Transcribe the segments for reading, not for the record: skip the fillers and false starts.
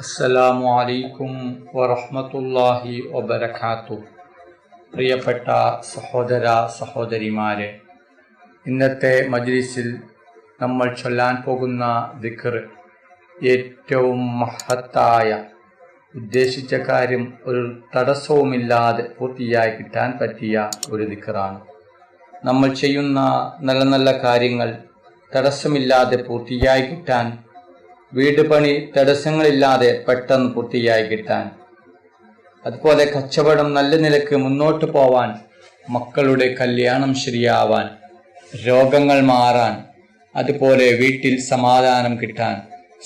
അസ്സലാമു അലൈക്കും വറഹ്മത്തുള്ളാഹി വബറകാതുഹു. പ്രിയപ്പെട്ട സഹോദര സഹോദരിമാരെ, ഇന്നത്തെ മജ്ലിസിൽ നമ്മൾ ചൊല്ലാൻ പോകുന്ന ദിക്ർ ഏറ്റവും മഹത്തായ, ഉദ്ദേശിച്ച കാര്യം ഒരു തടസ്സവുമില്ലാതെ പൂർത്തിയായി കിട്ടാൻ പറ്റിയ ഒരു ദിക്റാണ്. നമ്മൾ ചെയ്യുന്ന നല്ല നല്ല കാര്യങ്ങൾ തടസ്സമില്ലാതെ പൂർത്തിയായി കിട്ടാൻ, വീട് പണി തടസ്സങ്ങളില്ലാതെ പെട്ടെന്ന് പൂർത്തിയായി കിട്ടാൻ, അതുപോലെ കച്ചവടം നല്ല നിലക്ക് മുന്നോട്ട് പോവാൻ, മക്കളുടെ കല്യാണം ശരിയാവാൻ, രോഗങ്ങൾ മാറാൻ, അതുപോലെ വീട്ടിൽ സമാധാനം കിട്ടാൻ,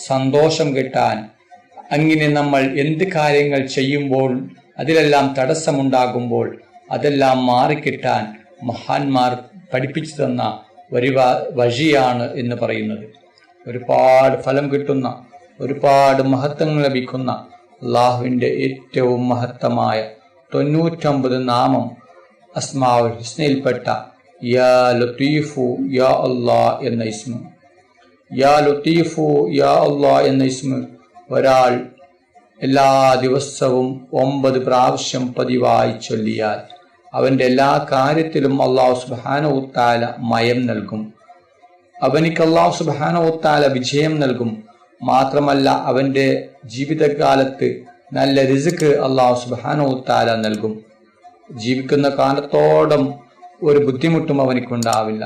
സന്തോഷം കിട്ടാൻ, അങ്ങനെ നമ്മൾ എന്ത് കാര്യങ്ങൾ ചെയ്യുമ്പോൾ അതിലെല്ലാം തടസ്സമുണ്ടാകുമ്പോൾ അതെല്ലാം മാറിക്കിട്ടാൻ മഹാന്മാർ പഠിപ്പിച്ചു തന്ന ഒരു വഴിയാണ് എന്ന് പറയുന്നത്. ഒരുപാട് ഫലം കിട്ടുന്ന, ഒരുപാട് മഹത്വങ്ങൾ ലഭിക്കുന്ന അള്ളാഹുവിൻ്റെ ഏറ്റവും മഹത്തമായ 99 നാമം അസ്മാഉൽ ഹുസ്നയിൽപ്പെട്ട യാ ലത്തീഫു യാ അല്ലാഹ് എന്ന ഇസ്മ. യാ ലത്തീഫു യാ അല്ലാഹ് എന്ന ഇസ്മ ഒരാൾ എല്ലാ ദിവസവും 9 പ്രാവശ്യം പതിവായി ചൊല്ലിയാൽ അവൻ്റെ എല്ലാ കാര്യത്തിലും അല്ലാഹു സുബ്ഹാനഹു വ തആല മയം നൽകും. അവനിക്ക് അല്ലാഹു സുബ്ഹാനഹു വ തആല വിജയം നൽകും. മാത്രമല്ല, അവൻ്റെ ജീവിതകാലത്ത് നല്ല റിസ്ക് അല്ലാഹു സുബ്ഹാനഹു വ തആല നൽകും. ജീവിക്കുന്ന കാലത്തോളം ഒരു ബുദ്ധിമുട്ടും അവനിക്കുണ്ടാവില്ല.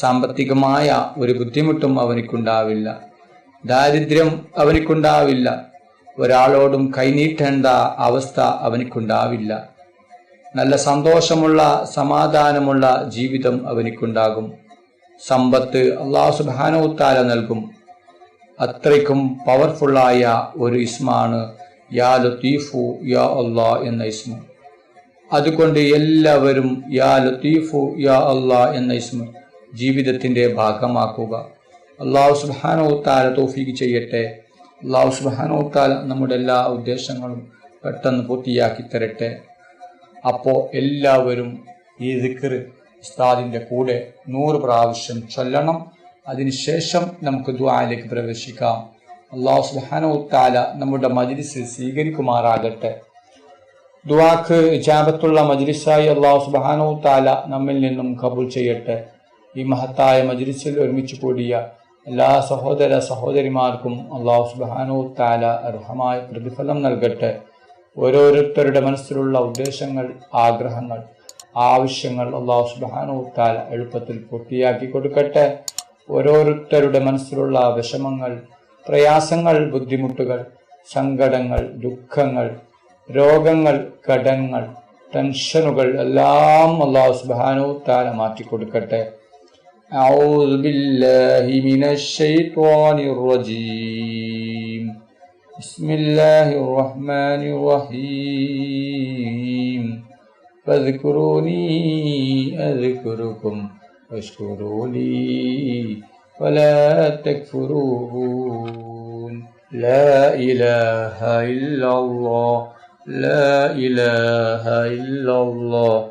സാമ്പത്തികമായ ഒരു ബുദ്ധിമുട്ടും അവനിക്കുണ്ടാവില്ല. ദാരിദ്ര്യം അവനിക്കുണ്ടാവില്ല. ഒരാളോടും കൈനീട്ടേണ്ട അവസ്ഥ അവനിക്കുണ്ടാവില്ല. നല്ല സന്തോഷമുള്ള, സമാധാനമുള്ള ജീവിതം അവനിക്കുണ്ടാകും. സമ്പത്ത് അല്ലാഹു സുബ്ഹാനഹു വ തആല നൽകും. അത്രയ്ക്കും പവർഫുള്ളായ ഒരു ഇസ്മാണ് യാ ലത്തീഫു യാ അല്ലാഹ് എന്ന ഇസ്മ. അതുകൊണ്ട് എല്ലാവരും യാ ലത്തീഫു യാ അല്ലാഹ് എന്ന ഇസ്മ ജീവിതത്തിൻ്റെ ഭാഗമാക്കുക. അല്ലാഹു സുബ്ഹാനഹു വ തആല തൗഫീഖ് ചെയ്യട്ടെ. അല്ലാഹു സുബ്ഹാനഹു വ തആല നമ്മുടെ എല്ലാ ഉദ്ദേശങ്ങളും പെട്ടെന്ന് പൂർത്തിയാക്കി തരട്ടെ. അപ്പോൾ എല്ലാവരും ഈ ദിക്ർ ഉസ്താദിൻ്റെ കൂടെ 100 പ്രാവശ്യം ചൊല്ലണം. അതിനുശേഷം നമുക്ക് ദുആയിലേക്ക് പ്രവേശിക്കാം. അല്ലാഹു സുബ്ഹാനഹു വ തആല നമ്മുടെ മജ്ലിസ് സ്വീകരിക്കുമാറാകട്ടെ. ദുആക്ക് ഇജാബത്തുള്ള മജ്ലിസായി അല്ലാഹു സുബ്ഹാനഹു വ തആല നമ്മിൽ നിന്നും കബൂൽ ചെയ്യട്ടെ. ഈ മഹത്തായ മജ്ലിസിൽ ഒരുമിച്ച് കൂടിയ എല്ലാ സഹോദര സഹോദരിമാർക്കും അല്ലാഹു സുബ്ഹാനഹു വ തആല അർഹമായ പ്രതിഫലം നൽകട്ടെ. ഓരോരുത്തരുടെ മനസ്സിലുള്ള ഉദ്ദേശങ്ങൾ, ആഗ്രഹങ്ങൾ, ആവശ്യങ്ങൾ അല്ലാഹു സുബ്ഹാനഹു വ തആല എളുപ്പത്തിൽ പൂർത്തിയാക്കി കൊടുക്കട്ടെ. ഓരോരുത്തരുടെ മനസ്സിലുള്ള വിഷമങ്ങൾ, പ്രയാസങ്ങൾ, ബുദ്ധിമുട്ടുകൾ, സങ്കടങ്ങൾ, ദുഃഖങ്ങൾ, രോഗങ്ങൾ, കടങ്ങൾ, ടെൻഷനുകൾ എല്ലാം അല്ലാഹു സുബ്ഹാനഹു വ തആല മാറ്റിക്കൊടുക്കട്ടെ. അഊദു ബില്ലാഹി മിനശ് ശൈത്വാനിർ റജീം. ബിസ്മില്ലാഹിർ റഹ്മാനിർ റഹീം. ഫദ്കുറൂനി അദ്കുറുകും വഷ്കുറൂ ലീ വലാ തക്ഫുറൂൻ. ലാ ഇലാഹ ഇല്ലല്ലാഹ്, ലാ ഇലാഹ ഇല്ലല്ലാഹ്,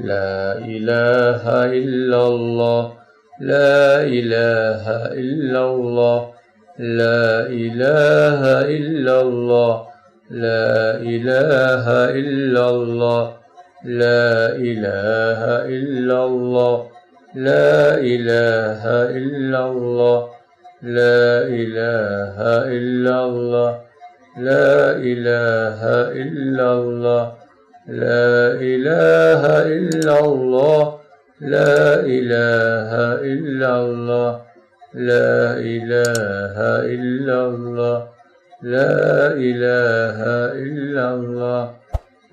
ലാ ഇലാഹ ഇല്ലല്ലാഹ്, ലാ ഇലാഹ ഇല്ലല്ലാഹ്, ലാ ഇലാഹ ഇല്ലല്ലാഹ്, ലാ ഇലാഹ ഇല്ലല്ലാഹ്, لا إله إلا الله، لا إله إلا الله، لا إله إلا الله، لا إله إلا الله، لا إله إلا الله، لا إله إلا الله، لا إله إلا الله، لا إله إلا الله،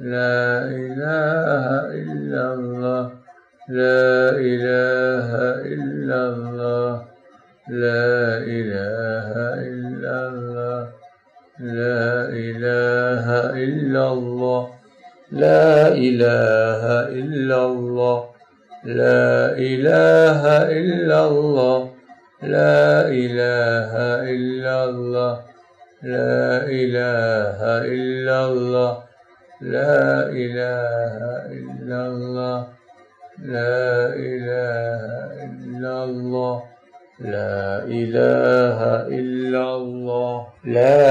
لا إله إلا الله، لا إله إلا الله، لا إله إلا الله، لا إله إلا الله، لا إله إلا الله، لا إله إلا الله، لا إله إلا الله، لا إله إلا الله، لا إله إلا الله، لا إله إلا الله، لا إله إلا الله، لا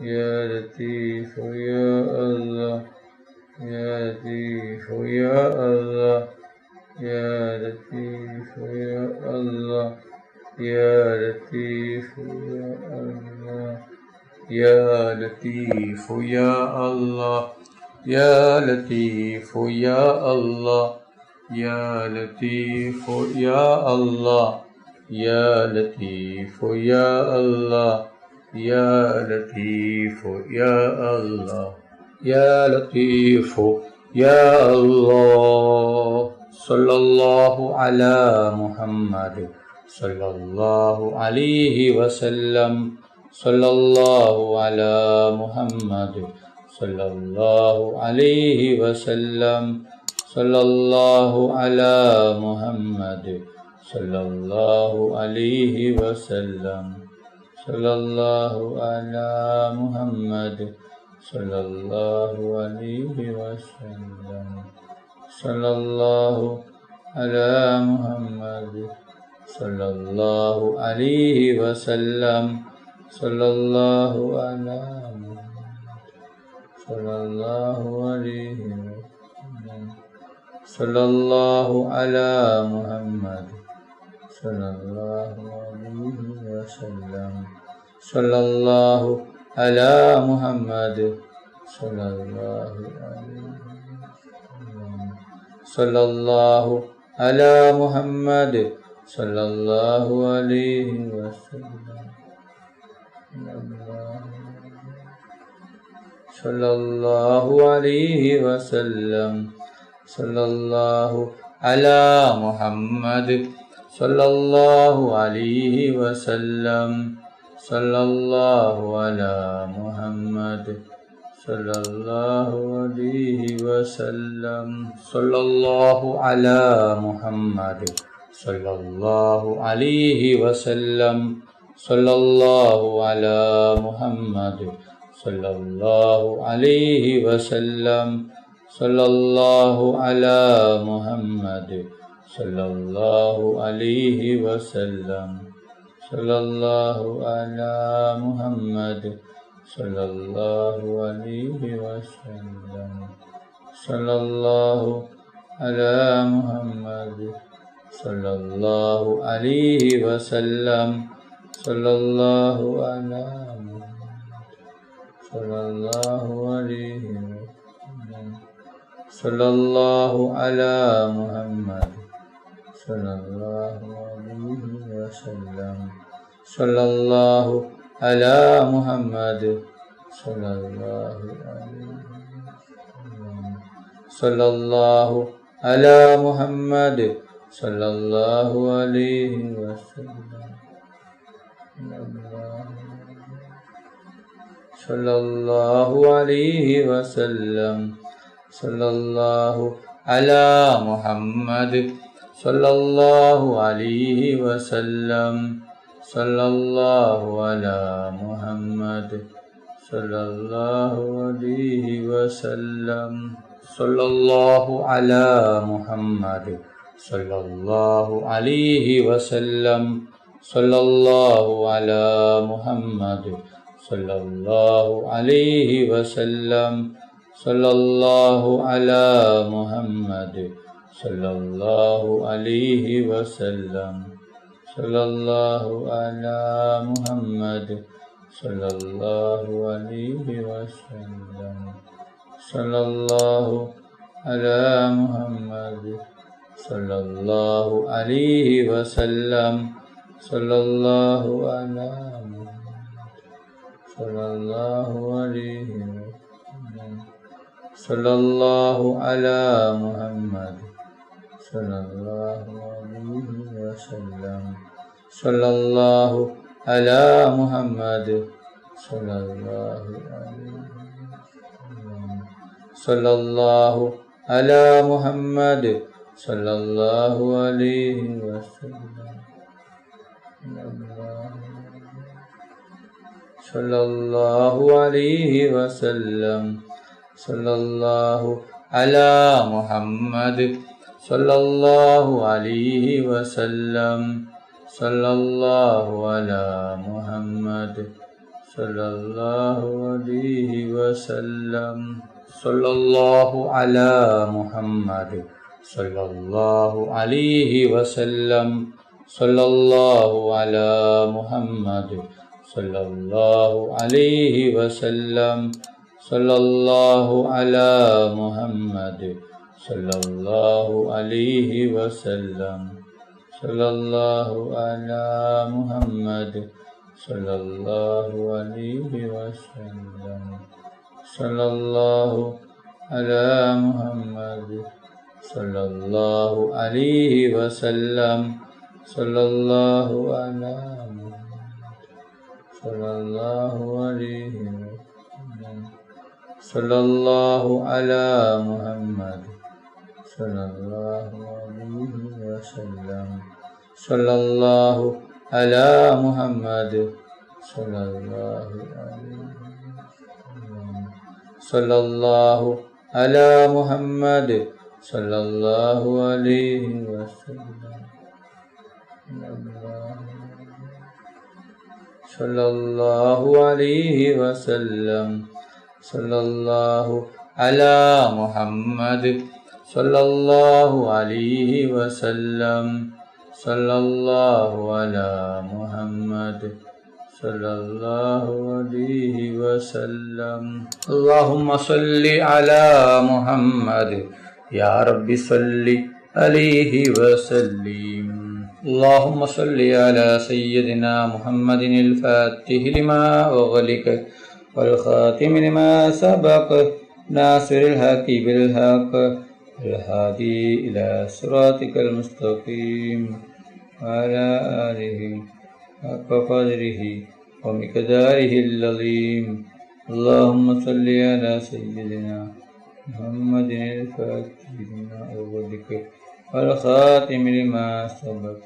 يا لطيف يا الله يا لطيف يا الله يا لطيف يا الله يا لطيف يا الله يا لطيف يا الله يا لطيف يا الله يا لطيف يا الله يا لطيف يا الله يا لطيف يا الله يا لطيف يا الله صلى الله على محمد صلى الله عليه وسلم صلى الله على محمد صلى الله عليه وسلم صلى الله على محمد صلى الله عليه وسلم صلى الله على محمد صلى الله عليه وسلم صلى الله على محمد صلى الله عليه وسلم صلى الله على صلى الله عليه وسلم صلى الله على محمد صلى الله عليه وسلم صلى الله على محمد صلى الله عليه وسلم صلى الله على محمد صلى الله عليه وسلم صلى الله عليه وسلم صلى الله على محمد صلى الله عليه وسلم صلى الله على محمد صلى الله عليه وسلم صلى الله على محمد صلى الله عليه وسلم صلى الله على محمد صلى الله عليه وسلم صلى الله على محمد صلى الله عليه وسلم صلى الله على محمد صلى الله عليه وسلم صلى الله على محمد صلى الله عليه وسلم صلى الله على صلى الله عليه وسلم صلى الله على محمد صلى الله عليه وسلم صلى الله على محمد صلى الله عليه وسلم صلى الله على محمد صلى الله عليه وسلم صلى الله عليه وسلم صلى الله على محمد صلى الله عليه وسلم صلى الله على محمد صلى الله عليه وسلم صلى الله على محمد صلى الله عليه وسلم صلى الله على محمد صلى الله عليه وسلم صلى الله على محمد صلى الله عليه وسلم صلى الله على محمد صلى الله عليه وسلم صلى الله على محمد صلى الله عليه وسلم صلى الله على صلى الله عليه وسلم صلى الله على محمد صلى الله عليه وسلم صلى الله على محمد صلى الله عليه وسلم صلى الله على محمد صلى الله عليه وسلم صلى الله عليه وسلم صلى الله على محمد صلى الله عليه وسلم صلى الله على محمد صلى الله عليه وسلم. صلى الله على محمد صلى الله عليه وسلم. صلى الله على محمد صلى الله عليه وسلم. صلى الله على محمد صلى الله عليه وسلم. صلى الله على محمد صلى الله عليه وسلم. صلى الله على محمد صلى الله عليه وسلم. صلى الله على محمد صلى الله عليه وسلم. صلى الله على محمد صلى الله عليه وسلم. صلى الله على محمد صلى الله عليه وسلم. صلى الله على محمد صلى الله عليه وسلم. صلى الله عليه وسلم. صلى الله على محمد صلى الله عليه وسلم. صلى الله على محمد صلى الله عليه وسلم. اللهم صل على محمد يا رب صل عليه وسلم. اللهم صل على سيدنا محمد الفاتح لما أغلق والخاتم لما سبق ناصر الحق بالحق الهادي إلى صراطك المستقيم وعلى آله حق قدره ومقداره العظيم. اللهم صل على سيدنا محمد الفاتح لما أغلق والخاتم لما سبق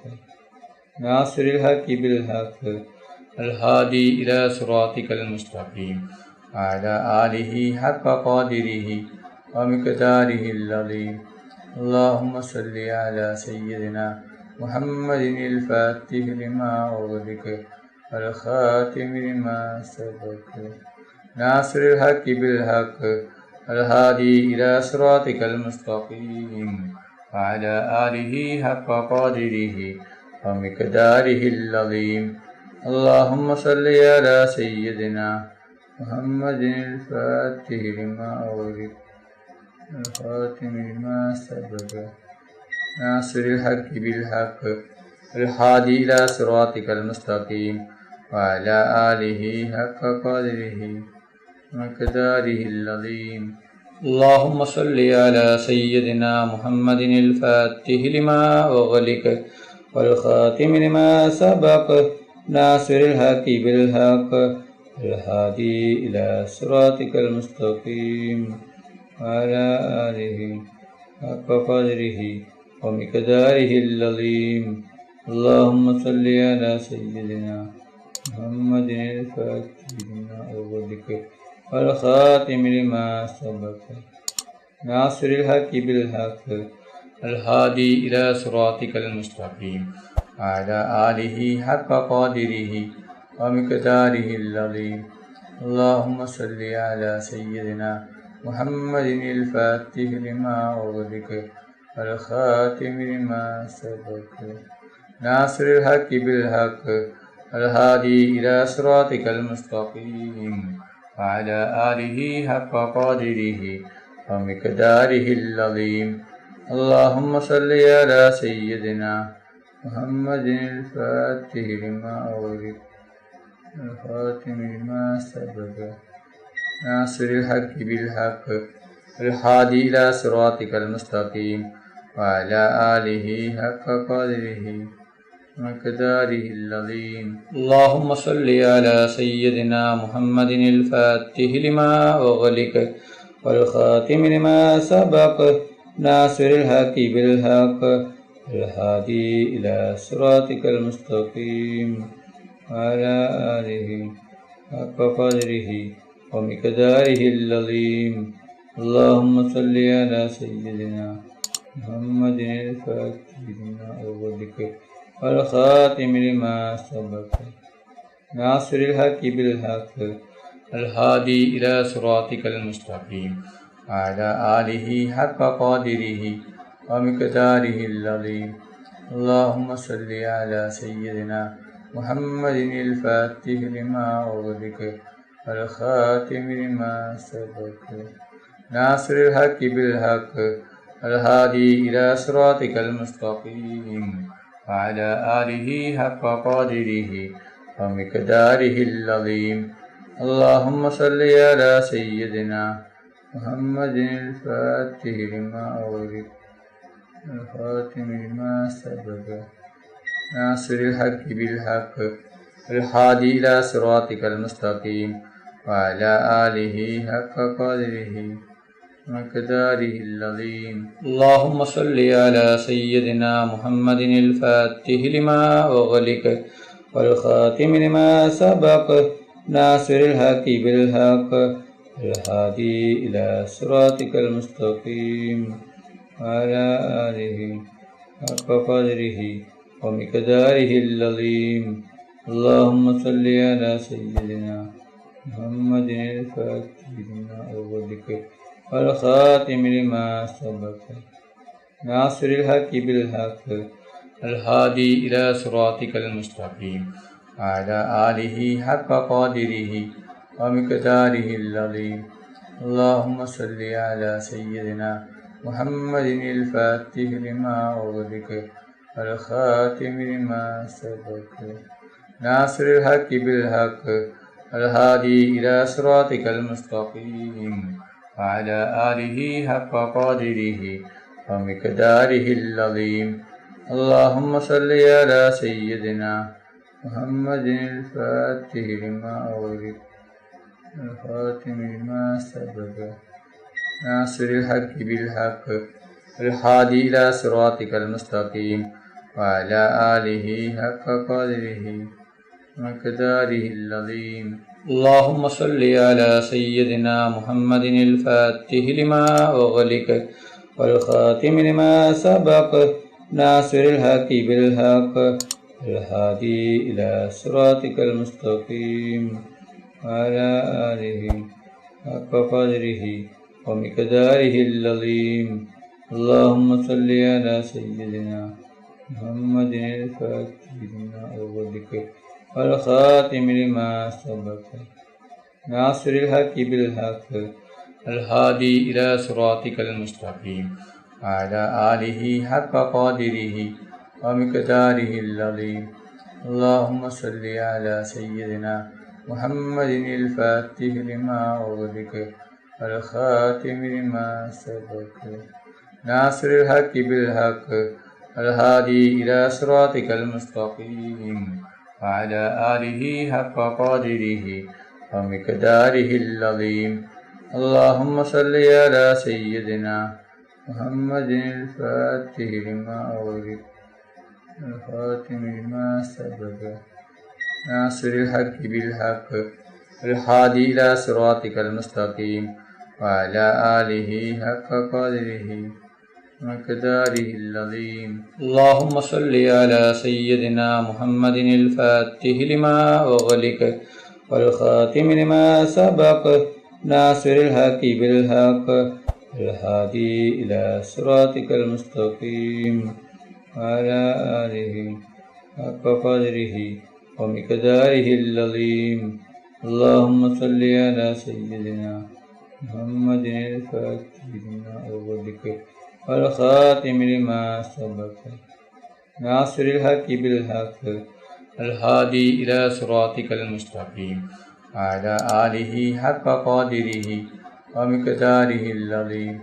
ناصر الحق بالحق الهادي إلى صراطك المستقيم وعلى آله حق قدره ومقداره العظيم. اللهم صل على سيدنا محمد الفاتح لما أغلق والخاتم لما سبق ناصر الحق بالحق الهادي إلى صراطك المستقيم وعلى آله حق قدره ومقداره العظيم. اللهم صل على سيدنا محمد الفاتح لما أغلق الخاتم لما سبق ناصر الحق بالحق الهادي إلى صراطك المستقيم وعلى آله حق قدره ومقداره العظيم. اللهم صل على سيدنا محمد الفاتح لما أغلق والخاتم لما سبق ناصر الحق بالحق الهادي إلى صراطك المستقيم وعلى آله حق قدره ومقداره العظيم. اللهم صل على سيدنا محمد الفاتح لما أغلق والخاتم لما سبق ناصر الحق بالحق الهادي إلى صراطك المستقيم وعلى آله حق قدره ومقداره العظيم. اللهم صل على سيدنا محمد الفاتح لما أغلق والخاتم لما سبق ناصر الحق بالحق الهادي إلى صراطك المستقيم وعلى آله حق قدره ومقداره العظيم. اللهم صل على سيدنا محمد الفاتح لما أغلق الخاتم لما سبق ناصر الحق بالحق الهادي إلى صراطك المستقيم وعلى آله حق قدره ومقداره العظيم. اللهم صل على سيدنا محمد الفاتح لما أغلق والخاتم لما سبق ناصر الحق بالحق الهادي إلى صراطك المستقيم وعلى آله حق قدره ومقداره العظيم. اللهم صل على سيدنا محمد الفاتح لما أغلق والخاتم لما سبق ناصر الحق بالحق الهادي إلى صراطك المستقيم وعلى آله حق قدره ومقداره العظيم. اللهم صل على سيدنا محمد الفاتح لما أغلق والخاتم لما سبق ناصر الحق بالحق الهادي إلى صراطك المستقيم وعلى آله حق قدره ومقداره العظيم. اللهم صل على سيدنا محمد الفاتح لما أغلق الخاتم لما سبق ناصر الحق بالحق الهادي إلى صراطك المستقيم وعلى آله حق قدره ومقداره العظيم. اللهم صل على سيدنا محمد الفاتح لما أغلق والخاتم لما سبق ناصر الحق بالحق الهادي إلى صراطك المستقيم وعلى آله حق قدره ومقداره العظيم. اللهم صل على سيدنا محمد الفاتح لما أغلق والخاتم لما سبق ناصر الحق بالحق الهادي إلى صراطك المستقيم وعلى آله حق قدره ومقداره العظيم. اللهم صل على سيدنا محمد الفاتح لما أغلق والخاتم لما سبق ناصر الحق بالحق الهادي إلى صراطك المستقيم وعلى آله حق قدره ومقداره العظيم. اللهم صل على سيدنا محمد الفاتح لما أغلق الخاتم لما سبق ناصر الحق بالحق الهادي إلى صراطك المستقيم وعلى آله حق قدره ومقداره العظيم. اللهم صل على سيدنا محمد الفاتح لما أغلق والخاتم لما سبق ناصر الحق بالحق الهادي إلى صراطك المستقيم وعلى آله حق قدره ومقداره العظيم. اللهم صل على سيدنا محمد الفاتح لما أغلق والخاتم لما سبق ناصر الحق بالحق الهادي إلى صراطك المستقيم وعلى آله حق قدره ومقداره العظيم. اللهم صل على سيدنا محمد الفاتح لما أغلق والخاتم لما سبق ناصر الحق بالحق الهادي إلى صراطك المستقيم وعلى آله حق قدره ومقداره العظيم. اللهم صل على سيدنا محمد الفاتح لما أغلق الخاتم لما سبق ناصر الحق بالحق الهادي إلى صراطك المستقيم وعلى آله حق قدره ومقداره العظيم. اللهم صل على سيدنا محمد الفاتح لما أغلق والخاتم لما سبق ناصر الحق بالحق الهادي إلى صراطك المستقيم وعلى آله حق قدره ومقداره العظيم. اللهم صل على سيدنا محمد الفاتح لما أغلق والخاتم لما سبق ناصر الحق بالحق الهادي إلى صراطك المستقيم وعلى آله حق قدره ومقداره العظيم.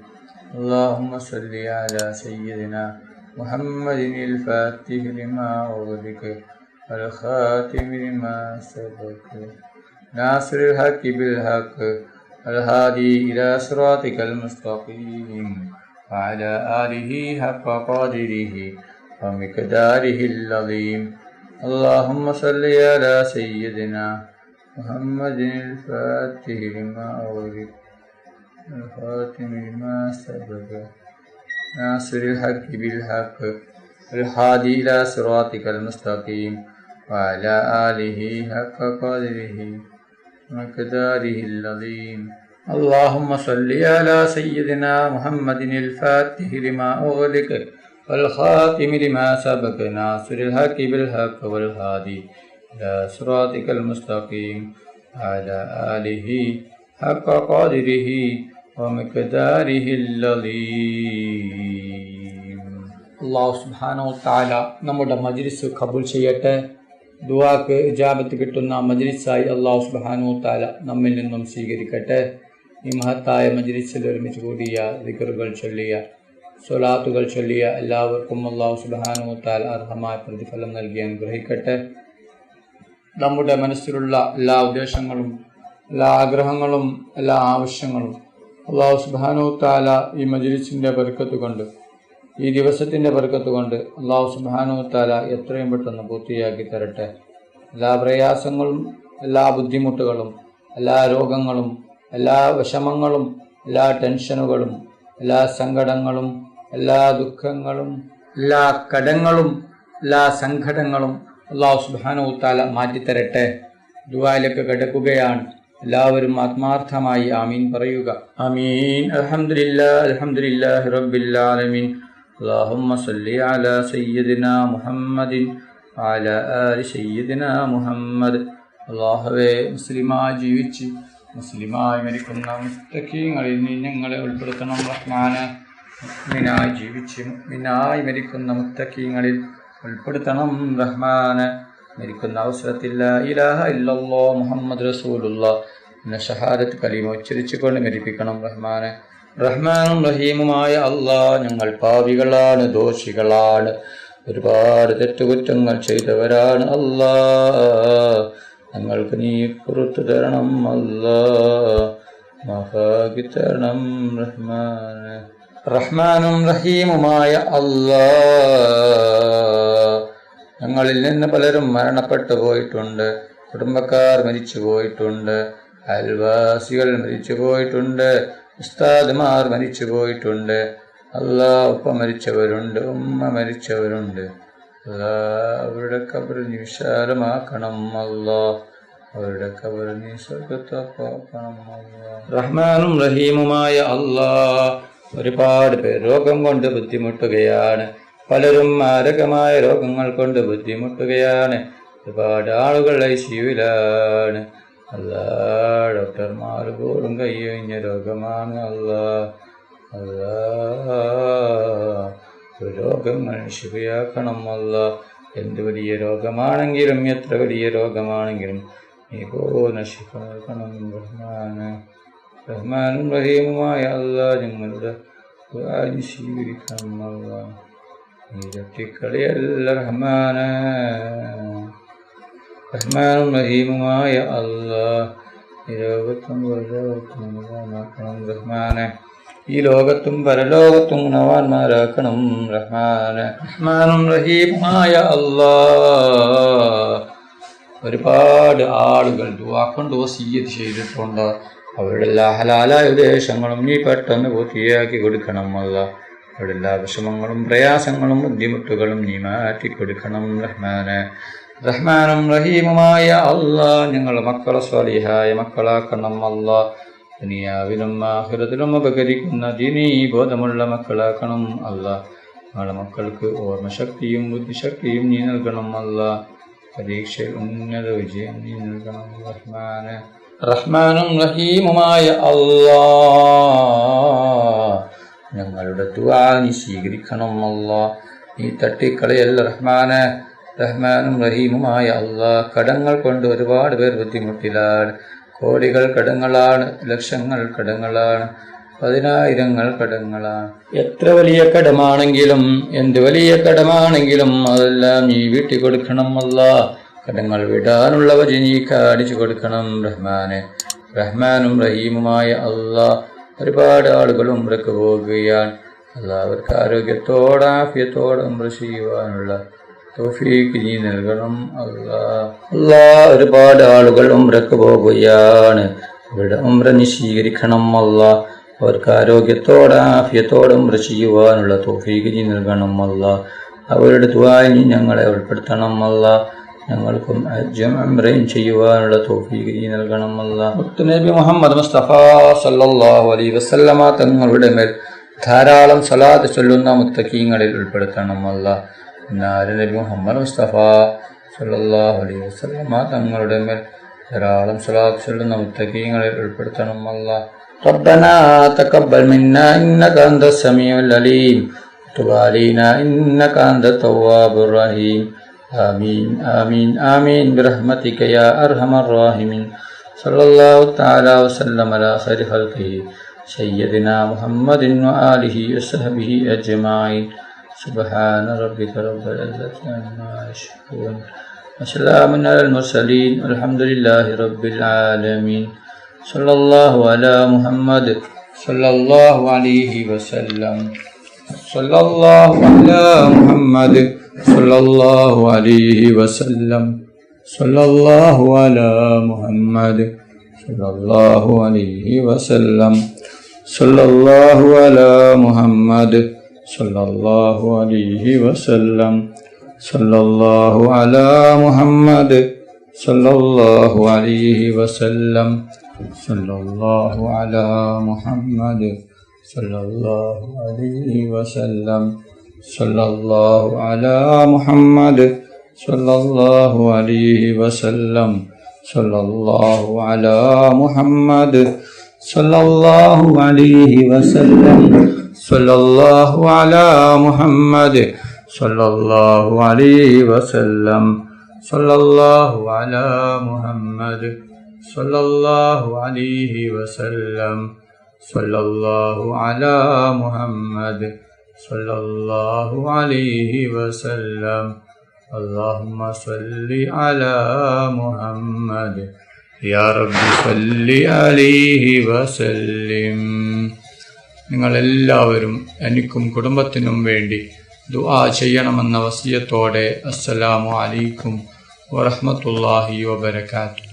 اللهم صل على سيدنا محمد الفاتح لما أغلق والخاتم لما سبق ناصر الحق بالحق الهادي إلى صراطك المستقيم وعلى آله حق قدره ومقداره العظيم. اللهم صل على سيدنا محمد الفاتح لما أغلق الخاتم لما سبق ناصر الحق بالحق الهادي إلى صراطك المستقيم وعلى آله حق قدره ومقداره العظيم. اللهم صل على سيدنا محمد الفاتح لما أغلق والخاتم لما سبق ناصر الحق بالحق والهادي إلى صراطك المستقيم وعلى آله حق قدره ومقداره العظيم. അല്ലാഹു സുബ്ഹാനഹു വ തആല നമ്മുടെ മജ്ലിസ് ഖബൂൽ ചെയ്യട്ടെ. ദുആക്ക് ഇജാബത്ത് കിട്ടുന്ന മജ്ലിസായി അല്ലാഹു സുബ്ഹാനഹു വ തആല നമ്മിൽ നിന്നും സ്വീകരിക്കട്ടെ. ഈ മഹത്തായ മജ്ലിസിൽ ഒരുമിച്ച് കൂടിയ ദിക്റുകൾ ചൊല്ലിയ സ്വലാത്തുകൾ ചൊല്ലിയ എല്ലാവർക്കും അല്ലാഹു സുബ്ഹാനഹു വ തആല അർഹമായ പ്രതിഫലം നൽകി അനുഗ്രഹിക്കട്ടെ. നമ്മുടെ മനസ്സിലുള്ള എല്ലാ ഉദ്ദേശങ്ങളും എല്ലാ ആഗ്രഹങ്ങളും എല്ലാ ആവശ്യങ്ങളും അല്ലാഹു സുബ്ഹാനഹു വ തആല ഈ മജ്ലിസിൻ്റെ ബർക്കത്ത് കൊണ്ട് ഈ ദിവസത്തിൻ്റെ ബർക്കത്ത് കൊണ്ട് അല്ലാഹു സുബ്ഹാനഹു വ തആല എത്രയും പെട്ടെന്ന് പൂർത്തിയാക്കി തരട്ടെ. എല്ലാ പ്രയാസങ്ങളും എല്ലാ ബുദ്ധിമുട്ടുകളും എല്ലാ രോഗങ്ങളും എല്ലാ വിഷമങ്ങളും എല്ലാ ടെൻഷനുകളും എല്ലാ സങ്കടങ്ങളും എല്ലാ ദുഃഖങ്ങളും എല്ലാ കടങ്ങളും എല്ലാ സങ്കടങ്ങളും അല്ലാഹു സുബ്ഹാനഹു വ തആല മാറ്റിത്തരട്ടെ. ദുആയിലേക്ക് കിടക്കുകയാണ്. എല്ലാവരും ആത്മാർത്ഥമായി ആമീൻ പറയുക. ആമീൻ. അൽഹംദുലില്ലാഹി റബ്ബിൽ ആലമീൻ. اللهم صل على سيدنا محمد وعلى آل سيدنا محمد. അല്ലാഹുവേ, മുസ്ലിമായി ജീവിച്ച് മുസ്ലിമായി മരിക്കുന്ന മുത്തഖീങ്ങളിൽ നീ ഞങ്ങളെ ഉൾപ്പെടുത്തണം റഹ്മാനെ. മുഅ്മിനായി ജീവിച്ച് മുഅ്മിനായി മരിക്കുന്ന മുത്തഖീങ്ങളിൽ ഉൾപ്പെടുത്തണം റഹ്മാനെ. മരിക്കുന്ന അവസരത്തിൽ ലാ ഇലാഹ ഇല്ലല്ലാഹ് മുഹമ്മദ് റസൂലുള്ളാഹ് എന്ന ഷഹാദത്ത് കലിമ ഉച്ചരിച്ചുകൊണ്ട് മരിപ്പിക്കണം റഹ്മാനെ. റഹ്മാനും റഹീമുമായ അല്ലാഹ്, ഞങ്ങൾ പാപികളാണ്, ദോഷികളാണ്, ഒരുപാട് തെറ്റുകുറ്റങ്ങൾ ചെയ്തവരാണ് അല്ലാഹ്. ഞങ്ങൾക്ക് നീ പുറത്തു തരണം അല്ലാഹ്, മാഫാക്കി തരണം റഹ്മാനെ. റഹ്മാനും റഹീമുമായ അല്ലാഹ്, ഞങ്ങളിൽ നിന്ന് പലരും മരണപ്പെട്ടു പോയിട്ടുണ്ട്. കുടുംബക്കാർ മരിച്ചു പോയിട്ടുണ്ട്, അയൽവാസികൾ മരിച്ചു പോയിട്ടുണ്ട്, ഉസ്താദ്മാർ മരിച്ചു പോയിട്ടുണ്ട്. അല്ലാഹ്, ഉപ്പ മരിച്ചവരുണ്ട്, ഉമ്മ മരിച്ചവരുണ്ട്. അല്ലാഹ്, അവരുടെ ഖബർ നീ വിശാലമാക്കണം അല്ലാഹ്, അവരുടെ ഖബർ നീ സ്വർഗ്ഗത്താക്കണം അല്ലാഹ്. റഹ്മാനും റഹീമുമായ അല്ലാഹ്, ഒരുപാട് പേർ രോഗം കൊണ്ട് ബുദ്ധിമുട്ടുകയാണ്. പലരും മാരകമായ രോഗങ്ങൾ കൊണ്ട് ബുദ്ധിമുട്ടുകയാണ്. ഒരുപാട് ആളുകൾ ഐസിയുവിലാണ്. അല്ലാഹ്, ഡോക്ടർമാർ പോലും കൈയൊഴിഞ്ഞ രോഗമാണ് അല്ലാഹ്. അല്ലാഹ്, രോഗങ്ങൾ ശിവയാക്കണം അല്ലാഹ്. എന്ത് വലിയ രോഗമാണെങ്കിലും എത്ര വലിയ രോഗമാണെങ്കിലും നീ പൂർണ്ണ ശിഫ നൽകണം റഹ്മാനെ. റഹ്മാനും റഹീമുമായ അല്ലാഹ്, ഞങ്ങളുടെ ദുആ നീ സ്വീകരിക്കണം അല്ലാഹ്. നീ തട്ടിക്കളിയല്ല റഹ്മാനെ. റഹ്മാനും റഹീമുമായ അല്ലാഹ്, ഈ ലോകത്തും പരലോകത്തും ഗുണവാന്മാരാക്കണം റഹ്മാനെ. ഈ ലോകത്തും പരലോകത്തും ഗുണവാന്മാരാക്കണം റഹ്മാനെ. റഹ്മാനും റഹീമുമായ അല്ലാഹ്, ഒരുപാട് ആളുകൾ ദുആ കൊണ്ട് വസിയ്യത്ത് ചെയ്തിട്ടുണ്ട്. അവരുടെ എല്ലാ ഹലാലായ ഉദ്ദേശങ്ങളും നീ പെട്ടെന്ന് പൂർത്തിയാക്കി കൊടുക്കണം അല്ലാഹ്. അവരുടെ എല്ലാ വിഷമങ്ങളും പ്രയാസങ്ങളും ബുദ്ധിമുട്ടുകളും നീ മാറ്റി കൊടുക്കണം റഹ്മാനെ. റഹ്മാനും റഹീമുമായ അല്ലാഹ്, ഞങ്ങളുടെ മക്കളെ സ്വാലിഹായ മക്കളാക്കണം അല്ലാഹ്. ദുനിയാവിലും ആഖിറത്തിലും ഉപകരിക്കുന്ന ദീനീ ബോധമുള്ള മക്കളാക്കണം അല്ലാഹ്. ഞങ്ങളുടെ മക്കൾക്ക് ഓർമ്മശക്തിയും ബുദ്ധിശക്തിയും നീ നൽകണം അല്ലാഹ്. പരീക്ഷയിൽ ഉന്നത വിജയം നീ നൽകണം റഹ്മാനെ. റഹ്മാനും റഹീമുമായ അല്ലാഹ്, ഞങ്ങളുടെ ദുആ നീ സ്വീകരിക്കണം അല്ലാഹ്. നീ തട്ടിക്കളയല്ല റഹ്മാനെ. റഹ്മാനും റഹീമുമായ അല്ലാഹ്, കടങ്ങൾ കൊണ്ട് ഒരുപാട് പേർ ബുദ്ധിമുട്ടിലാണ്. കോടികൾ കടങ്ങളാണ്, ലക്ഷങ്ങൾ കടങ്ങളാണ്, പതിനായിരങ്ങൾ കടങ്ങളാണ്. എത്ര വലിയ കടമാണെങ്കിലും എന്ത് വലിയ കടമാണെങ്കിലും അതെല്ലാം നീ വീട്ടി കൊടുക്കണം അല്ലാഹ്. കടങ്ങൾ വിടാനുള്ള വഴി നീ കാണിച്ചു കൊടുക്കണം റഹ്മാനെ. റഹ്മാനും റഹീമുമായ അല്ലാഹ്, ഒരുപാട് ആളുകൾ ഉംറക്ക് പോകുകയാണ് അല്ലാഹ്. അവർക്ക് ആരോഗ്യത്തോടെ ആഫിയത്തോടെ ഉംറ ചെയ്യുവാനുള്ള തൗഫീഖ് നീ നൽകണം അല്ലാഹ്. അല്ലാഹ്, ഒരുപാട് ആളുകൾ ഉംറക്ക് പോകുകയാണ്. അവരുടെ ഉംറ നീ സ്വീകരിക്കണം അല്ലാഹ്. അവർക്ക് ആരോഗ്യത്തോടെ ആഫിയത്തോടെ ഉംറ ചെയ്യുവാനുള്ള തൗഫീഖ് നീ നൽകണം അല്ലാഹ്. അവരുടെ ദുആയിൽ നീ ഞങ്ങളെ ഉൾപ്പെടുത്തണം അല്ലാഹ്. ഞങ്ങൾക്കും ഹജ്ജും ഉംറയും ചെയ്യുവാനുള്ള തൗഫീഖ് നീ നൽകണം അല്ലാഹ്. മുത്തുനബി മുഹമ്മദ് മുസ്തഫ സല്ലല്ലാഹു അലൈഹി വസല്ലമ തങ്ങളുടെ മേൽ ധാരാളം സ്വലാത്ത് ചൊല്ലുന്ന മുത്തഖീങ്ങളിൽ ഉൾപ്പെടുത്തണം അല്ലാഹ്. നബി മുഹമ്മദ് മുസ്തഫ സല്ലല്ലാഹു അലൈഹി വസല്ലമ തങ്ങളുടെ മേൽ ധാരാളം സ്വലാത്ത് ചൊല്ലുന്ന മുത്തഖീങ്ങളിൽ ഉൾപ്പെടുത്തണം അല്ലാഹ്. ربنا تقبل منا إنك أنت السميع العليم وتب علينا إنك أنت التواب الرحيم آمين آمين آمين برحمتك يا أرحم الراحمين صلى الله تعالى وسلم على خير خلقه سيدنا محمد وآله وصحبه أجمعين سبحان ربك رب العزة عما يصفون وسلام على المرسلين والحمد لله رب العالمين صلى الله على محمد صلى الله عليه وسلم صلى الله على محمد صلى الله عليه وسلم صلى الله على محمد صلى الله عليه وسلم صلى الله على محمد صلى الله عليه وسلم صلى الله على محمد صلى الله عليه وسلم صلى الله على محمد صلى الله عليه وسلم صلى الله على محمد صلى الله عليه وسلم صلى الله على محمد صلى الله عليه وسلم صلى الله على محمد صلى الله عليه وسلم صلى الله على محمد صلى الله عليه وسلم صلى الله على محمد صلى الله عليه وسلم اللهم صل على محمد يا رب صل عليه وسلم. നിങ്ങളെല്ലാവരും എനിക്കും കുടുംബത്തിനും വേണ്ടി ദുആ ചെയ്യണമെന്ന വസിയത്തോടെ അസ്സലാമു അലൈക്കും വറഹ്മത്തുള്ളാഹി വബറകാതുഹു.